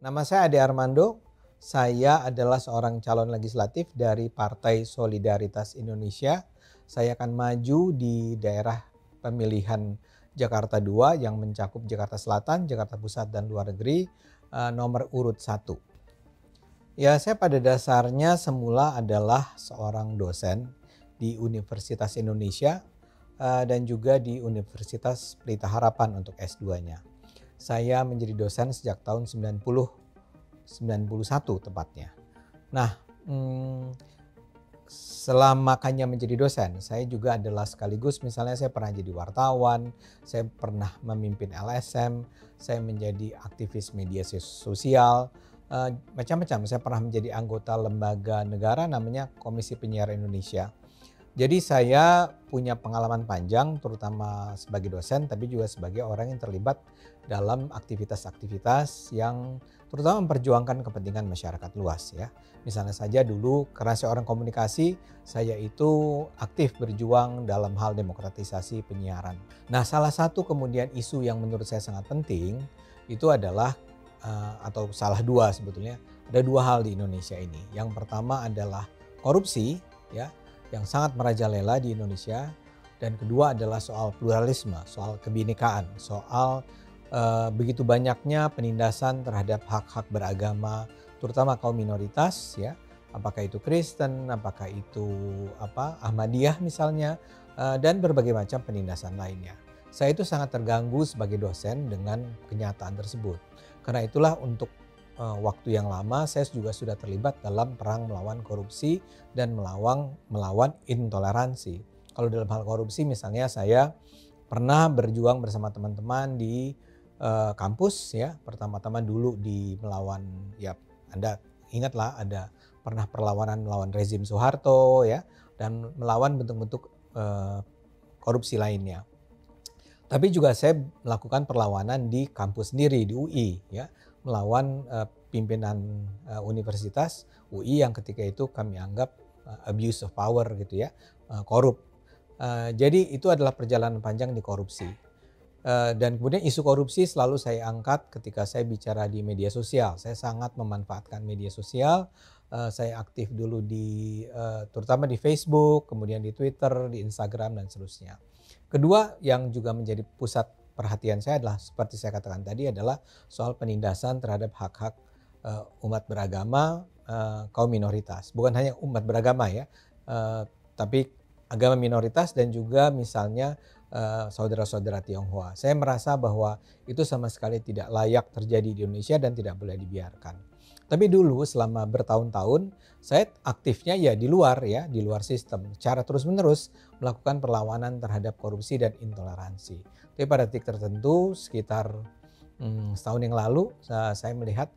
Nama saya Ade Armando. Saya adalah seorang calon legislatif dari Partai Solidaritas Indonesia. Saya akan maju di daerah pemilihan Jakarta 2 yang mencakup Jakarta Selatan, Jakarta Pusat, dan luar negeri, nomor urut 1. Ya, saya pada dasarnya semula adalah seorang dosen di Universitas Indonesia dan juga di Universitas Pelita Harapan untuk S2-nya. Saya menjadi dosen sejak tahun 91 tepatnya. Nah, selama Kanya menjadi dosen, saya juga adalah sekaligus misalnya saya pernah jadi wartawan, saya pernah memimpin LSM, saya menjadi aktivis media sosial, macam-macam. Saya pernah menjadi anggota lembaga negara namanya Komisi Penyiaran Indonesia. Jadi saya punya pengalaman panjang terutama sebagai dosen tapi juga sebagai orang yang terlibat dalam aktivitas-aktivitas yang terutama memperjuangkan kepentingan masyarakat luas ya. Misalnya saja dulu karena saya orang komunikasi, saya itu aktif berjuang dalam hal demokratisasi penyiaran. Nah, salah satu kemudian isu yang menurut saya sangat penting itu adalah atau salah dua sebetulnya, ada dua hal di Indonesia ini. Yang pertama adalah korupsi ya, yang sangat merajalela di Indonesia, dan kedua adalah soal pluralisme, soal kebinekaan, soal begitu banyaknya penindasan terhadap hak-hak beragama, terutama kaum minoritas ya, apakah itu Kristen, apakah itu Ahmadiyah misalnya, dan berbagai macam penindasan lainnya. Saya itu sangat terganggu sebagai dosen dengan kenyataan tersebut. Karena itulah untuk waktu yang lama saya juga sudah terlibat dalam perang melawan korupsi dan melawan intoleransi. Kalau dalam hal korupsi misalnya saya pernah berjuang bersama teman-teman di kampus ya, pertama-tama dulu di melawan ya, Anda ingatlah ada pernah perlawanan melawan rezim Soeharto ya, dan melawan bentuk-bentuk korupsi lainnya. Tapi juga saya melakukan perlawanan di kampus sendiri di UI ya, melawan pimpinan universitas UI yang ketika itu kami anggap abuse of power gitu ya, korup. Jadi itu adalah perjalanan panjang di korupsi. Dan kemudian isu korupsi selalu saya angkat ketika saya bicara di media sosial. Saya sangat memanfaatkan media sosial. Saya aktif dulu terutama di Facebook, kemudian di Twitter, di Instagram dan seterusnya. Kedua yang juga menjadi pusat perhatian saya adalah seperti saya katakan tadi adalah soal penindasan terhadap hak-hak umat beragama, kaum minoritas. Bukan hanya umat beragama ya, tapi agama minoritas dan juga misalnya saudara-saudara Tionghoa. Saya merasa bahwa itu sama sekali tidak layak terjadi di Indonesia dan tidak boleh dibiarkan. Tapi dulu selama bertahun-tahun saya aktifnya ya di luar sistem. Cara terus-menerus melakukan perlawanan terhadap korupsi dan intoleransi. Tapi pada titik tertentu sekitar setahun yang lalu saya melihat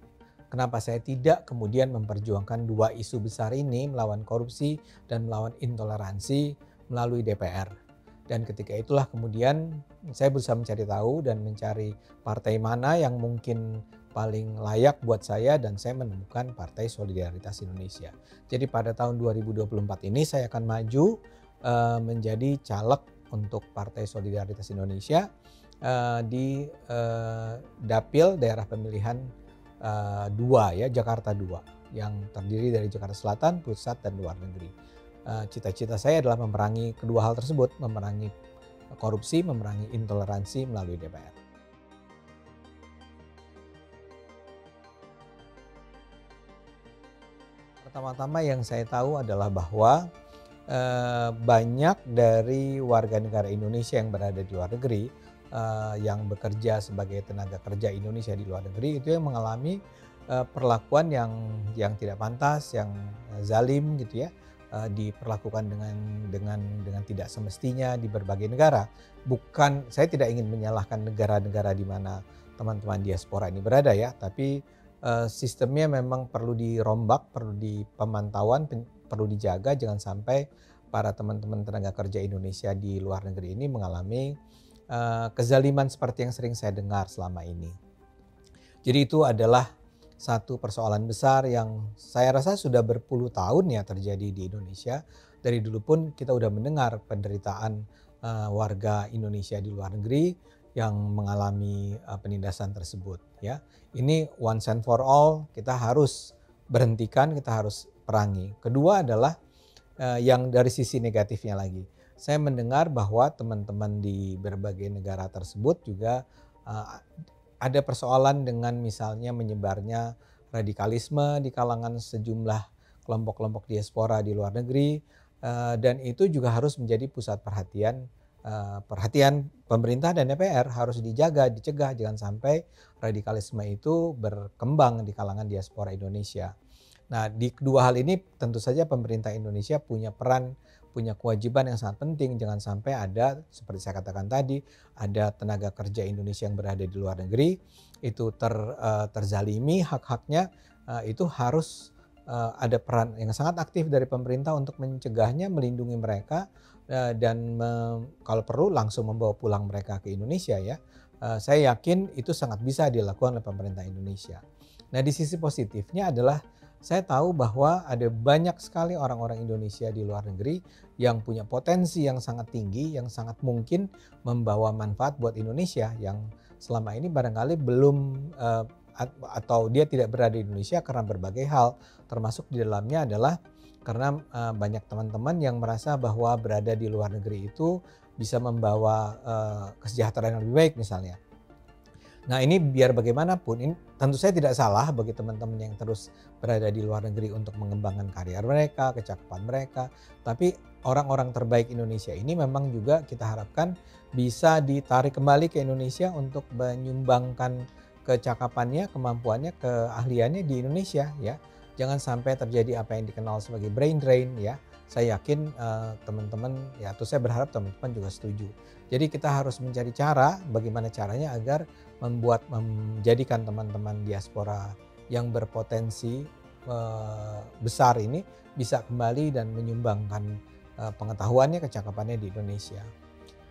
kenapa saya tidak kemudian memperjuangkan dua isu besar ini melawan korupsi dan melawan intoleransi melalui DPR. Dan ketika itulah kemudian saya berusaha mencari tahu dan mencari partai mana yang mungkin paling layak buat saya dan saya menemukan Partai Solidaritas Indonesia. Jadi pada tahun 2024 ini saya akan maju menjadi caleg untuk Partai Solidaritas Indonesia di Dapil daerah pemilihan 2 ya, Jakarta 2 yang terdiri dari Jakarta Selatan, Pusat, dan luar negeri. Cita-cita saya adalah memerangi kedua hal tersebut, memerangi korupsi, memerangi intoleransi melalui DPR. Pertama-tama yang saya tahu adalah bahwa banyak dari warga negara Indonesia yang berada di luar negeri yang bekerja sebagai tenaga kerja Indonesia di luar negeri itu yang mengalami perlakuan yang tidak pantas, yang zalim gitu ya, diperlakukan dengan tidak semestinya di berbagai negara. Bukan, saya tidak ingin menyalahkan negara-negara di mana teman-teman diaspora ini berada ya, tapi sistemnya memang perlu dirombak, perlu dipemantauan, perlu dijaga jangan sampai para teman-teman tenaga kerja Indonesia di luar negeri ini mengalami kezaliman seperti yang sering saya dengar selama ini. Jadi itu adalah satu persoalan besar yang saya rasa sudah berpuluh tahun ya terjadi di Indonesia. Dari dulu pun kita udah mendengar penderitaan warga Indonesia di luar negeri yang mengalami penindasan tersebut ya. Ini once and for all kita harus berhentikan, kita harus perangi. Kedua adalah yang dari sisi negatifnya lagi. Saya mendengar bahwa teman-teman di berbagai negara tersebut juga uh, ada persoalan dengan misalnya menyebarnya radikalisme di kalangan sejumlah kelompok-kelompok diaspora di luar negeri, dan itu juga harus menjadi pusat perhatian pemerintah dan DPR, harus dijaga, dicegah jangan sampai radikalisme itu berkembang di kalangan diaspora Indonesia. Nah, di kedua hal ini tentu saja pemerintah Indonesia punya peran, punya kewajiban yang sangat penting. Jangan sampai ada, seperti saya katakan tadi, ada tenaga kerja Indonesia yang berada di luar negeri, itu terzalimi hak-haknya, itu harus ada peran yang sangat aktif dari pemerintah untuk mencegahnya, melindungi mereka, dan kalau perlu langsung membawa pulang mereka ke Indonesia ya. Saya yakin itu sangat bisa dilakukan oleh pemerintah Indonesia. Nah, di sisi positifnya adalah saya tahu bahwa ada banyak sekali orang-orang Indonesia di luar negeri yang punya potensi yang sangat tinggi, yang sangat mungkin membawa manfaat buat Indonesia, yang selama ini barangkali belum atau dia tidak berada di Indonesia karena berbagai hal, termasuk di dalamnya adalah karena banyak teman-teman yang merasa bahwa berada di luar negeri itu bisa membawa kesejahteraan yang lebih baik misalnya. Nah, ini biar bagaimanapun, ini tentu saya tidak salah bagi teman-teman yang terus berada di luar negeri untuk mengembangkan karier mereka, kecakapan mereka. Tapi orang-orang terbaik Indonesia ini memang juga kita harapkan bisa ditarik kembali ke Indonesia untuk menyumbangkan kecakapannya, kemampuannya, keahliannya di Indonesia ya. Jangan sampai terjadi apa yang dikenal sebagai brain drain ya. Saya yakin teman-teman ya, atau saya berharap teman-teman juga setuju. Jadi kita harus mencari cara, bagaimana caranya agar menjadikan teman-teman diaspora yang berpotensi besar ini bisa kembali dan menyumbangkan pengetahuannya, kecakapannya di Indonesia.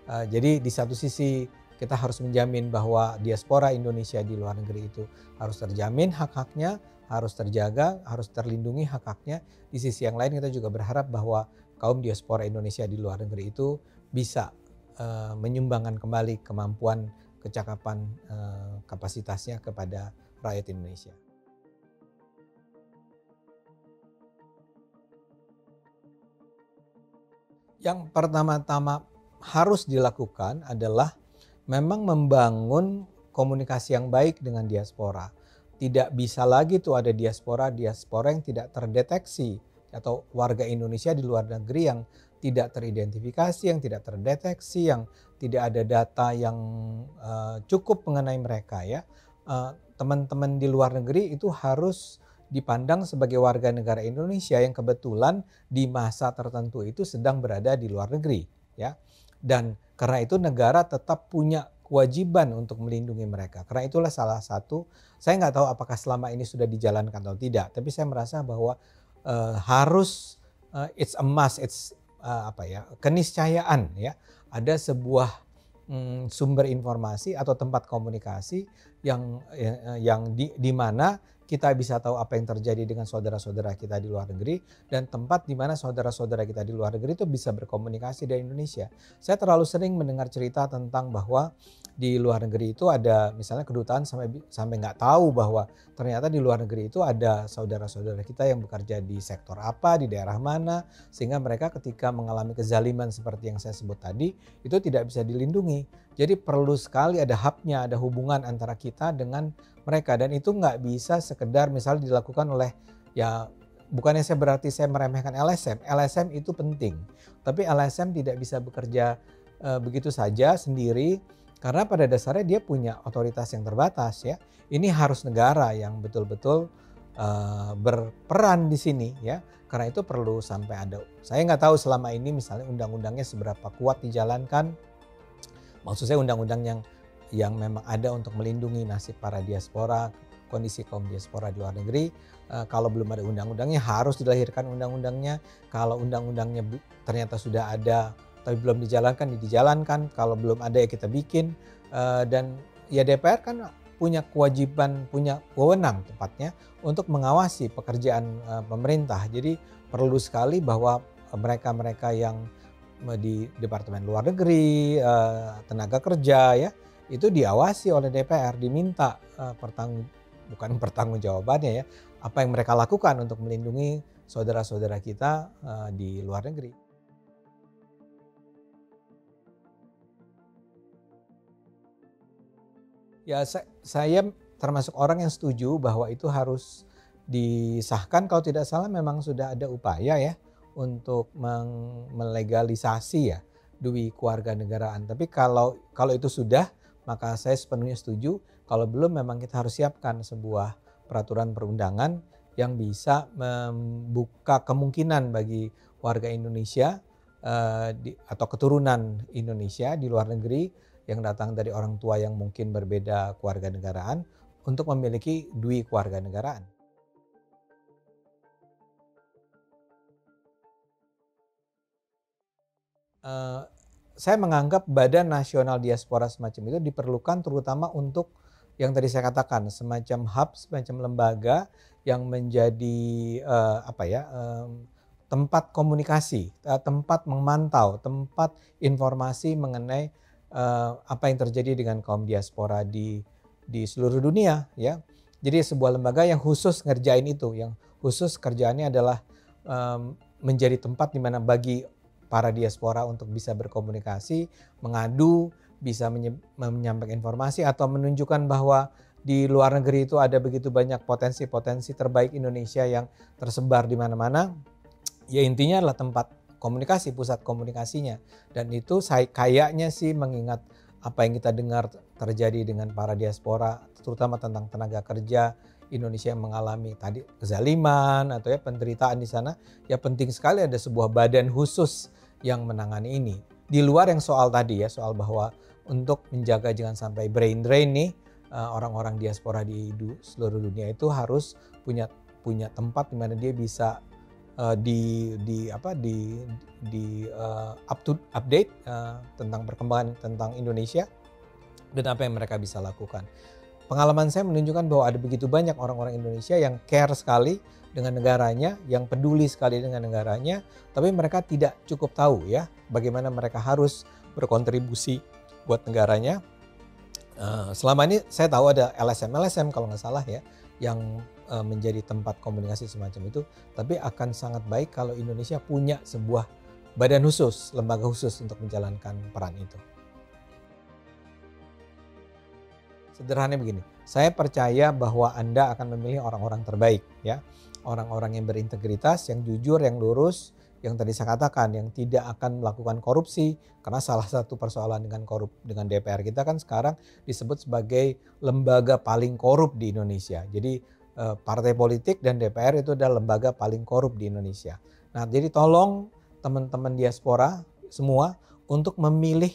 Jadi di satu sisi kita harus menjamin bahwa diaspora Indonesia di luar negeri itu harus terjamin hak-haknya, harus terjaga, harus terlindungi hak-haknya. Di sisi yang lain kita juga berharap bahwa kaum diaspora Indonesia di luar negeri itu bisa menyumbangkan kembali kemampuan, kecakapan, kapasitasnya kepada rakyat Indonesia. Yang pertama-tama harus dilakukan adalah memang membangun komunikasi yang baik dengan diaspora. Tidak bisa lagi tuh ada diaspora yang tidak terdeteksi atau warga Indonesia di luar negeri yang tidak teridentifikasi, yang tidak terdeteksi, yang tidak ada data yang cukup mengenai mereka ya. Teman-teman di luar negeri itu harus dipandang sebagai warga negara Indonesia yang kebetulan di masa tertentu itu sedang berada di luar negeri ya. Dan karena itu negara tetap punya kewajiban untuk melindungi mereka. Karena itulah salah satu, saya nggak tahu apakah selama ini sudah dijalankan atau tidak, tapi saya merasa bahwa harus it's a must, it's keniscayaan ya. Ada sebuah sumber informasi atau tempat komunikasi yang di mana kita bisa tahu apa yang terjadi dengan saudara-saudara kita di luar negeri, dan tempat di mana saudara-saudara kita di luar negeri itu bisa berkomunikasi dari Indonesia. Saya terlalu sering mendengar cerita tentang bahwa di luar negeri itu ada misalnya kedutaan sampai nggak tahu bahwa ternyata di luar negeri itu ada saudara-saudara kita yang bekerja di sektor apa, di daerah mana, sehingga mereka ketika mengalami kezaliman seperti yang saya sebut tadi itu tidak bisa dilindungi. Jadi perlu sekali ada hubnya, ada hubungan antara kita dengan mereka, dan itu nggak bisa sekedar misalnya dilakukan oleh ya, bukannya berarti saya meremehkan LSM. LSM itu penting, tapi LSM tidak bisa bekerja begitu saja sendiri. Karena pada dasarnya dia punya otoritas yang terbatas ya. Ini harus negara yang betul-betul berperan di sini ya. Karena itu perlu sampai ada. Saya nggak tahu selama ini misalnya undang-undangnya seberapa kuat dijalankan. Maksud saya undang-undang yang memang ada untuk melindungi nasib para diaspora, kondisi kaum diaspora di luar negeri. Kalau belum ada undang-undangnya harus dilahirkan undang-undangnya. Kalau undang-undangnya ternyata sudah ada tapi belum dijalankan. Kalau belum ada ya kita bikin. Dan ya DPR kan punya kewajiban, punya wewenang tepatnya untuk mengawasi pekerjaan pemerintah. Jadi perlu sekali bahwa mereka-mereka yang di Departemen Luar Negeri, tenaga kerja ya, itu diawasi oleh DPR, diminta bukan pertanggungjawabannya ya, apa yang mereka lakukan untuk melindungi saudara-saudara kita di luar negeri. Ya, saya termasuk orang yang setuju bahwa itu harus disahkan. Kalau tidak salah memang sudah ada upaya ya untuk melegalisasi ya duit kewarganegaraan. Tapi kalau itu sudah, maka saya sepenuhnya setuju. Kalau belum, memang kita harus siapkan sebuah peraturan perundangan yang bisa membuka kemungkinan bagi warga Indonesia atau keturunan Indonesia di luar negeri yang datang dari orang tua yang mungkin berbeda kewarganegaraan untuk memiliki duit kewarganegaraan. Saya menganggap Badan Nasional Diaspora semacam itu diperlukan terutama untuk yang tadi saya katakan, semacam hub, semacam lembaga yang menjadi tempat komunikasi, tempat memantau, tempat informasi mengenai apa yang terjadi dengan kaum diaspora di seluruh dunia ya. Jadi sebuah lembaga yang khusus ngerjain itu, yang khusus kerjaannya adalah menjadi tempat di mana bagi para diaspora untuk bisa berkomunikasi, mengadu, bisa menyampaikan informasi atau menunjukkan bahwa di luar negeri itu ada begitu banyak potensi-potensi terbaik Indonesia yang tersebar di mana-mana. Ya intinya adalah tempat komunikasi, pusat komunikasinya. Dan itu kayaknya sih mengingat apa yang kita dengar terjadi dengan para diaspora, terutama tentang tenaga kerja Indonesia yang mengalami tadi kezaliman atau ya penderitaan di sana, ya penting sekali ada sebuah badan khusus yang menangani ini. Di luar yang soal tadi ya, soal bahwa untuk menjaga jangan sampai brain drain nih, orang-orang diaspora di seluruh dunia itu harus punya tempat di mana dia bisa update tentang perkembangan tentang Indonesia dan apa yang mereka bisa lakukan. Pengalaman saya menunjukkan bahwa ada begitu banyak orang-orang Indonesia yang care sekali dengan negaranya, yang peduli sekali dengan negaranya, tapi mereka tidak cukup tahu ya bagaimana mereka harus berkontribusi buat negaranya. Selama ini saya tahu ada LSM kalau nggak salah ya, yang menjadi tempat komunikasi semacam itu, tapi akan sangat baik kalau Indonesia punya sebuah badan khusus, lembaga khusus untuk menjalankan peran itu. Sederhananya begini, saya percaya bahwa Anda akan memilih orang-orang terbaik ya. Orang-orang yang berintegritas, yang jujur, yang lurus, yang tadi saya katakan, yang tidak akan melakukan korupsi. Karena salah satu persoalan dengan DPR kita kan sekarang disebut sebagai lembaga paling korup di Indonesia. Jadi partai politik dan DPR itu adalah lembaga paling korup di Indonesia. Nah, jadi tolong teman-teman diaspora semua untuk memilih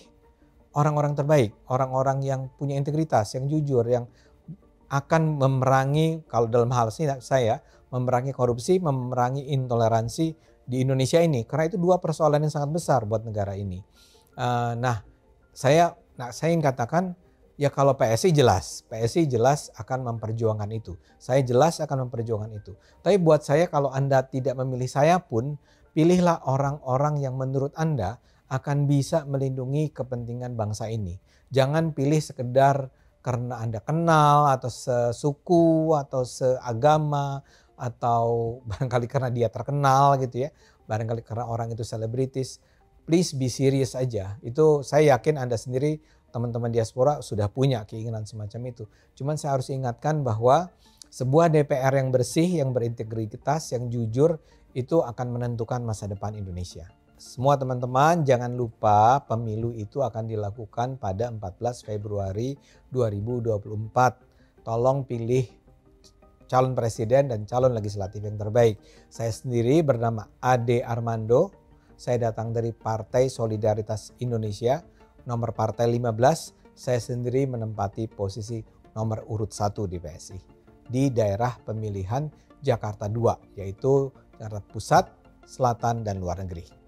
orang-orang terbaik, orang-orang yang punya integritas, yang jujur, yang akan memerangi, kalau dalam hal saya, memerangi korupsi, memerangi intoleransi di Indonesia ini. Karena itu dua persoalan yang sangat besar buat negara ini. Saya ingin katakan, ya kalau PSI jelas akan memperjuangkan itu. Saya jelas akan memperjuangkan itu. Tapi buat saya kalau Anda tidak memilih saya pun, pilihlah orang-orang yang menurut Anda akan bisa melindungi kepentingan bangsa ini. Jangan pilih sekedar karena Anda kenal atau sesuku atau seagama atau barangkali karena dia terkenal gitu ya. Barangkali karena orang itu selebritis. Please be serious aja. Itu saya yakin Anda sendiri teman-teman diaspora sudah punya keinginan semacam itu. Cuman saya harus ingatkan bahwa sebuah DPR yang bersih, yang berintegritas, yang jujur itu akan menentukan masa depan Indonesia. Semua teman-teman jangan lupa pemilu itu akan dilakukan pada 14 Februari 2024. Tolong pilih calon presiden dan calon legislatif yang terbaik. Saya sendiri bernama Ade Armando. Saya datang dari Partai Solidaritas Indonesia, nomor partai 15. Saya sendiri menempati posisi nomor urut 1 di PSI. Di daerah pemilihan Jakarta 2, yaitu Jakarta Pusat, Selatan, dan Luar Negeri.